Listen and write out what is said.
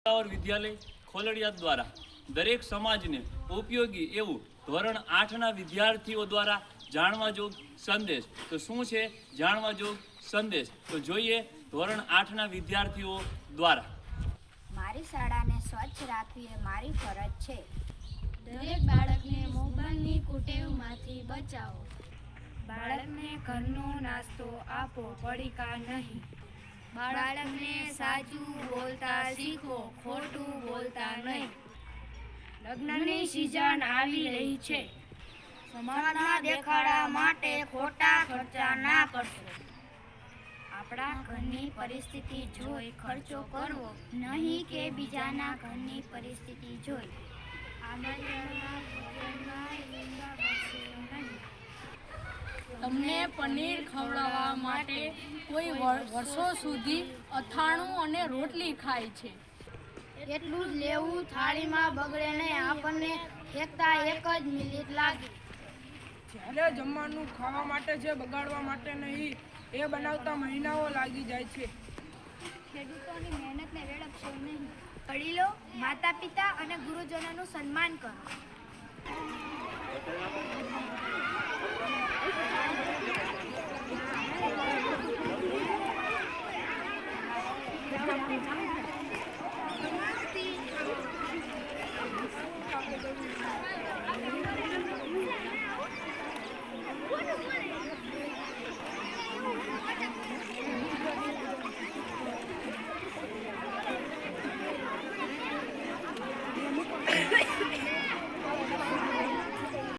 વિદ્યાલય ખોલડિયા દ્વારા દરેક સમાજને ઉપયોગી એવું ધોરણ 8ના વિદ્યાર્થીઓ દ્વારા જાણવા જોગ સંદેશ. તો શું છે જાણવા જોગ સંદેશ? તો જોઈએ ધોરણ 8ના વિદ્યાર્થીઓ દ્વારા. મારી શાળાને સ્વચ્છ રાખવી એ મારી ફરજ છે. દરેક બાળકને મોબાઈલની કુટેવમાંથી બચાવો. બાળકને ઘરનો નાસ્તો આપો, પડીકા નહીં. બાળકને સાચું બોલતા શીખો, ખોટું બોલતા નહીં. લગ્નની સિઝન આવી રહી છે. સમાજના દેખાડા માટે ખોટા ખર્ચા ના કરશો. આપણા ઘરની પરિસ્થિતિ જોઈ ખર્ચો કરવો, નહીં કે બીજાના ઘરની પરિસ્થિતિ જોઈ. તમને પનીર ખવડાવવા માટે કોઈ વર્ષો સુધી અથાણું અને રોટલી ખાય છે. એટલું જ લેવું, થાળીમાં બગડે નહીં. આપણને ફેંકતા 1 જ મિનિટ લાગે. જ્યારે જમવાનું ખાવા માટે છે, બગાડવા માટે નહીં. એ બનાવતા મહિનાઓ લાગી જાય છે. ખેડૂતોની મહેનતને વેડફશો નહીં. વડીલો, માતા પિતા અને ગુરુજનોનું સન્માન કરો.